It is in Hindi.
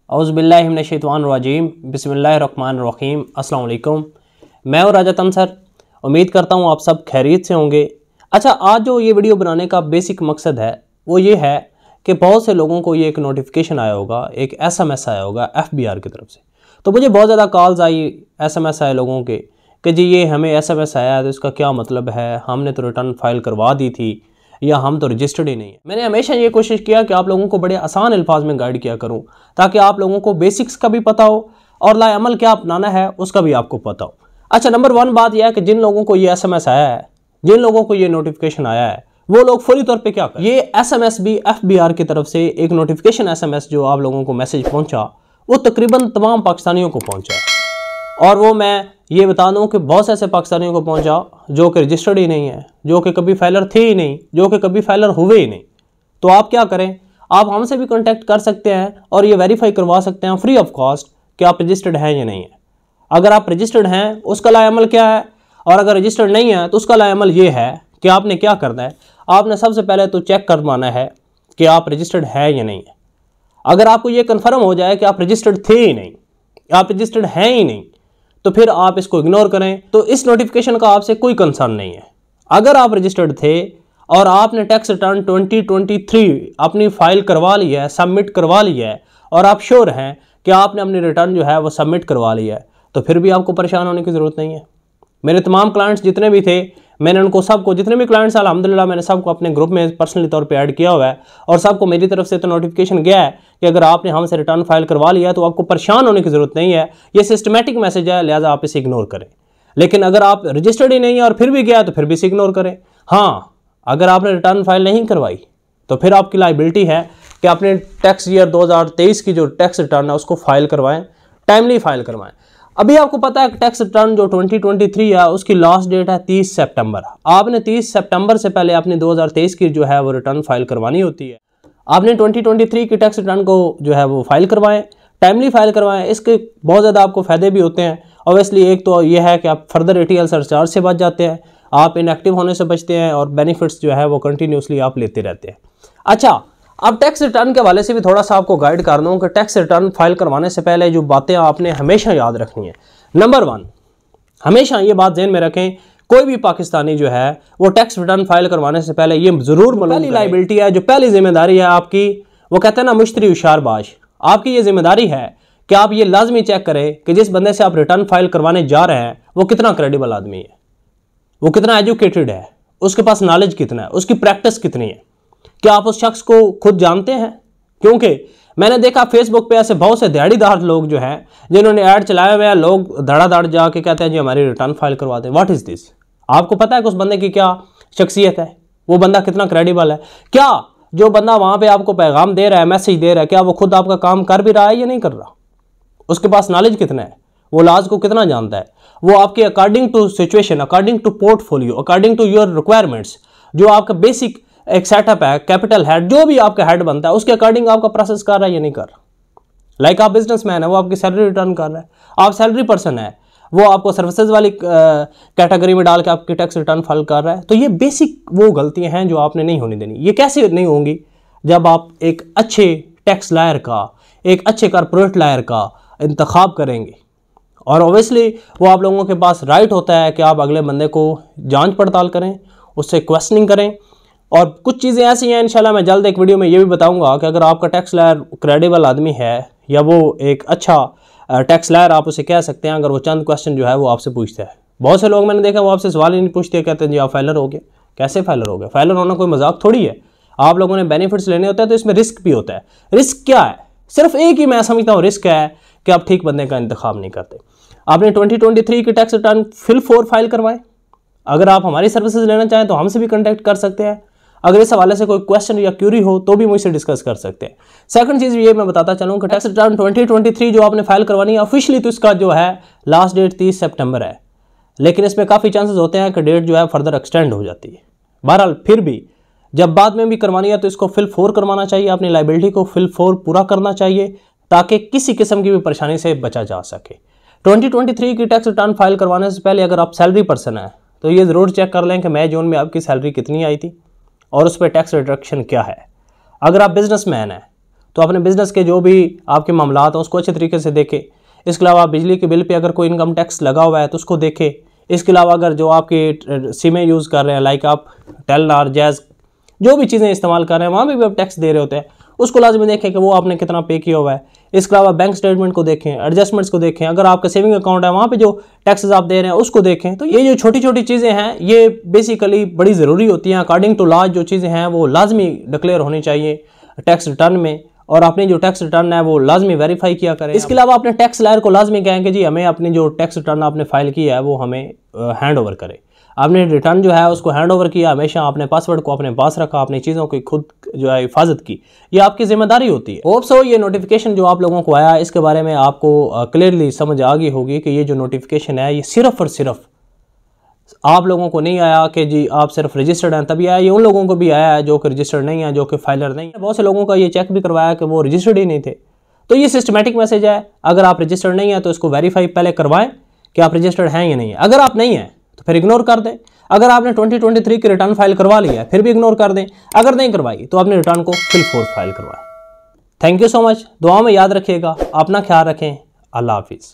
औज़ुबिल्लाहि मिनश्शैतानिर्रजीम बिस्मिल्लाहिर्रहमानिर्रहीम अस्सलाम वालेकुम। मैं हूं राजा तंसर। उम्मीद करता हूं आप सब खैरियत से होंगे। अच्छा, आज जो ये वीडियो बनाने का बेसिक मकसद है वो ये है कि बहुत से लोगों को ये एक नोटिफिकेशन आया होगा, एक SMS आया होगा FBR की तरफ से। तो मुझे बहुत ज़्यादा कॉल्स आई, SMS आए लोगों के कि जी ये हमें SMS आया है तो इसका क्या मतलब है, हमने तो रिटर्न फाइल करवा दी थी या हम तो रजिस्टर्ड ही नहीं है। मैंने हमेशा ये कोशिश किया कि आप लोगों को बड़े आसान अल्फाज में गाइड किया करूं ताकि आप लोगों को बेसिक्स का भी पता हो और लाअमल क्या अपनाना है उसका भी आपको पता हो। अच्छा, नंबर 1 बात यह है कि जिन लोगों को ये SMS आया है, जिन लोगों को ये नोटिफिकेशन आया है, वो लोग फौरी तौर पे क्या करें। ये SMS भी FBR की तरफ से एक नोटिफिकेशन SMS जो आप लोगों को मैसेज पहुंचा वो तकरीबन तमाम पाकिस्तानियों को पहुंचा है। और वो मैं ये बता दूं कि बहुत से ऐसे पाकिस्तानियों को पहुंचा जो कि रजिस्टर्ड ही नहीं है, जो कि कभी फाइलर थे ही नहीं, जो कि कभी फाइलर हुए ही नहीं। तो आप क्या करें, आप हमसे भी कांटेक्ट कर सकते हैं और ये वेरीफाई करवा सकते हैं फ्री ऑफ कॉस्ट कि आप रजिस्टर्ड हैं या नहीं है। अगर आप रजिस्टर्ड हैं उसका लाअमल क्या है, और अगर रजिस्टर्ड नहीं है तो उसका लाअमल ये है कि आपने क्या करना है। आपने सबसे पहले तो चेक करवाना है कि आप रजिस्टर्ड है या नहीं है। अगर आपको ये कन्फर्म हो जाए कि आप रजिस्टर्ड थे ही नहीं, आप रजिस्टर्ड हैं ही नहीं, तो फिर आप इसको इग्नोर करें। तो इस नोटिफिकेशन का आपसे कोई कंसर्न नहीं है। अगर आप रजिस्टर्ड थे और आपने टैक्स रिटर्न 2023 अपनी फाइल करवा ली है, सबमिट करवा लिया है और आप श्योर हैं कि आपने अपनी रिटर्न जो है वो सबमिट करवा लिया है, तो फिर भी आपको परेशान होने की ज़रूरत नहीं है। मेरे तमाम क्लाइंट्स जितने भी थे, मैंने उनको सबको, जितने भी क्लाइंट्स अल्हम्दुलिल्लाह मैंने सबको अपने ग्रुप में पर्सनली तौर पे ऐड किया हुआ है और सबको मेरी तरफ से तो नोटिफिकेशन गया है कि अगर आपने हमसे रिटर्न फाइल करवा लिया है तो आपको परेशान होने की ज़रूरत नहीं है। ये सिस्टमेटिक मैसेज है, लिहाजा आप इसे इग्नोर करें। लेकिन अगर आप रजिस्टर्ड ही नहीं है और फिर भी गया है तो फिर भी इसे इग्नोर करें। हाँ, अगर आपने रिटर्न फाइल नहीं करवाई तो फिर आपकी लायबिलिटी है कि अपने टैक्स ईयर 2023 की जो टैक्स रिटर्न है उसको फाइल करवाएं, टाइमली फाइल करवाएं। अभी आपको पता है कि टैक्स रिटर्न जो 2023 है उसकी लास्ट डेट है 30 सितंबर। आपने 30 सितंबर से पहले अपनी 2023 की जो है वो रिटर्न फाइल करवानी होती है। आपने 2023 की टैक्स रिटर्न को जो है वो फाइल करवाएं, टाइमली फाइल करवाएं। इसके बहुत ज़्यादा आपको फ़ायदे भी होते हैं। ऑब्वियसली एक तो ये है कि आप फर्दर ATL सरचार्ज से बच जाते हैं, आप इनएक्टिव होने से बचते हैं और बेनिफिट्स जो है वो कंटिन्यूसली आप लेते रहते हैं। अच्छा, अब टैक्स रिटर्न के हवाले से भी थोड़ा सा आपको गाइड कर दूं कि टैक्स रिटर्न फाइल करवाने से पहले जो बातें आपने हमेशा याद रखनी है। नंबर 1, हमेशा ये बात ज़हन में रखें, कोई भी पाकिस्तानी जो है वो टैक्स रिटर्न फाइल करवाने से पहले ये ज़रूर पहली लायबिलिटी है, जो पहली जिम्मेदारी है आपकी, वो कहते हैं ना मुश्तरी होशियारबाज। आपकी ये जिम्मेदारी है कि आप ये लाजमी चेक करें कि जिस बंदे से आप रिटर्न फाइल करवाने जा रहे हैं वो कितना क्रेडिबल आदमी है, वो कितना एजुकेटेड है, उसके पास नॉलेज कितना है, उसकी प्रैक्टिस कितनी है, क्या आप उस शख्स को खुद जानते हैं। क्योंकि मैंने देखा फेसबुक पे ऐसे बहुत से दिहाड़ीदार लोग जो हैं जिन्होंने ऐड चलाया हुआ है, लोग धड़ाधड़ जाके कहते हैं जी हमारी रिटर्न फाइल करवा दें। What is this? आपको पता है कि उस बंदे की क्या शख्सियत है, वो बंदा कितना क्रेडिबल है? क्या जो बंदा वहाँ पे आपको पैगाम दे रहा है, मैसेज दे रहा है, क्या वो खुद आपका काम कर भी रहा है या नहीं कर रहा? उसके पास नॉलेज कितना है, वो लाज को कितना जानता है, वो आपके according to situation, according to portfolio, according to your requirements, जो आपका बेसिक एक सेटअप है, कैपिटल हेड, जो भी आपका हेड बनता है उसके अकॉर्डिंग आपका प्रोसेस कर रहा है या नहीं कर रहा। लाइक आप बिजनेसमैन है, वो आपकी सैलरी रिटर्न कर रहा है, आप सैलरी पर्सन है, वो आपको सर्विसेज वाली कैटेगरी में डाल के आपकी टैक्स रिटर्न फाइल कर रहा है। तो ये बेसिक वो गलतियां हैं जो आपने नहीं होनी देनी। ये कैसे नहीं होंगी? जब आप एक अच्छे टैक्स लायर का, एक अच्छे कॉर्पोरेट लायर का इंतखाब करेंगे और ओबियसली वो आप लोगों के पास राइट होता है कि आप अगले बंदे को जांच पड़ताल करें, उससे क्वेश्चनिंग करें। और कुछ चीज़ें ऐसी हैं, इंशाल्लाह मैं जल्द एक वीडियो में ये भी बताऊंगा कि अगर आपका टैक्स लायर क्रेडिबल आदमी है या वो एक अच्छा टैक्स लायर आप उसे कह सकते हैं, अगर वो चंद क्वेश्चन जो है वो आपसे पूछता है। बहुत से लोग मैंने देखा वो आपसे सवाल ही नहीं पूछते, कहते हैं जी आप फाइलर हो गए। कैसे फाइलर हो गए? फाइलर होना कोई मजाक थोड़ी है। आप लोगों ने बेनिफिट्स लेने होते हैं तो इसमें रिस्क भी होता है। रिस्क क्या है? सिर्फ एक ही मैं समझता हूँ रिस्क है कि आप ठीक बंदे का इंतखाब नहीं करते। आपने 2023 की टैक्स रिटर्न फिल 4 फाइल करवाएं। अगर आप हमारी सर्विसेज लेना चाहें तो हमसे भी कॉन्टैक्ट कर सकते हैं। अगर इस हवाले से कोई क्वेश्चन या क्यूरी हो तो भी मुझसे डिस्कस कर सकते हैं। सेकंड चीज़ ये मैं बताता चलूँ कि टैक्स रिटर्न 2023 जो आपने फाइल करवानी है ऑफिशियली तो इसका जो है लास्ट डेट 30 सितंबर है, लेकिन इसमें काफ़ी चांसेस होते हैं कि डेट जो है फर्दर एक्सटेंड हो जाती है। बहरहाल फिर भी जब बाद में भी करवानी है तो इसको फिल 4 करवाना चाहिए, अपनी लायबिलिटी को फिल 4 पूरा करना चाहिए ताकि किसी किस्म की भी परेशानी से बचा जा सके। 2023 की टैक्स रिटर्न फाइल करवाने से पहले अगर आप सैलरी पर्सन हैं तो ये ज़रूर चेक कर लें कि मई जून में आपकी सैलरी कितनी आई थी और उस पर टैक्स रिडक्शन क्या है। अगर आप बिजनेसमैन हैं तो अपने बिजनेस के जो भी आपके मामलात हैं उसको अच्छे तरीके से देखें। इसके अलावा बिजली के बिल पे अगर कोई इनकम टैक्स लगा हुआ है तो उसको देखें। इसके अलावा अगर जो आपकी सिमें यूज़ कर रहे हैं, लाइक आप टेलनार, जैज़, जो भी चीज़ें इस्तेमाल कर रहे हैं वहाँ भी आप टैक्स दे रहे होते हैं, उसको लाजमी देखें कि वो आपने कितना पे किया हुआ है। इसके अलावा बैंक स्टेटमेंट को देखें, एडजस्टमेंट्स को देखें, अगर आपका सेविंग अकाउंट है वहाँ पे जो टैक्सेस आप दे रहे हैं उसको देखें। तो ये जो छोटी छोटी चीज़ें हैं ये बेसिकली बड़ी ज़रूरी होती हैं। अकॉर्डिंग टू लॉ जो चीज़ें हैं वो लाजमी डिक्लेयर होनी चाहिए टैक्स रिटर्न में, और अपनी जो टैक्स रिटर्न है वो लाजमी वेरीफाई किया करें। इसके अलावा अपने टैक्स लायर को लाजमी कहें कि जी हमें अपनी जो टैक्स रिटर्न आपने फाइल किया है वो हमें हैंड ओवर करे। आपने रिटर्न जो है उसको हैंड ओवर किया, हमेशा अपने पासवर्ड को अपने पास रखा, अपनी चीज़ों की खुद जो है हिफाजत की, ये आपकी जिम्मेदारी होती है। होप सो ये नोटिफिकेशन जो आप लोगों को आया इसके बारे में आपको क्लियरली समझ आ गई होगी कि ये जो नोटिफिकेशन है ये सिर्फ और सिर्फ आप लोगों को नहीं आया कि जी आप सिर्फ रजिस्टर्ड हैं तभी आया, ये उन लोगों को भी आया है जो कि रजिस्टर्ड नहीं है, जो कि फाइलर नहीं है। बहुत से लोगों का ये चेक भी करवाया कि वो रजिस्टर्ड ही नहीं थे। तो ये सिस्टमेटिक मैसेज है, अगर आप रजिस्टर्ड नहीं है तो इसको वेरीफाई पहले करवाएं कि आप रजिस्टर्ड हैं या नहीं है। अगर आप नहीं हैं तो फिर इग्नोर कर दें। अगर आपने 2023 की रिटर्न फाइल करवा लिया है फिर भी इग्नोर कर दें। अगर नहीं करवाई तो अपने रिटर्न को फिल फोर फाइल करवाएं। Thank you so much. दुआ में याद रखिएगा, अपना ख्याल रखें। अल्लाह हाफिज़।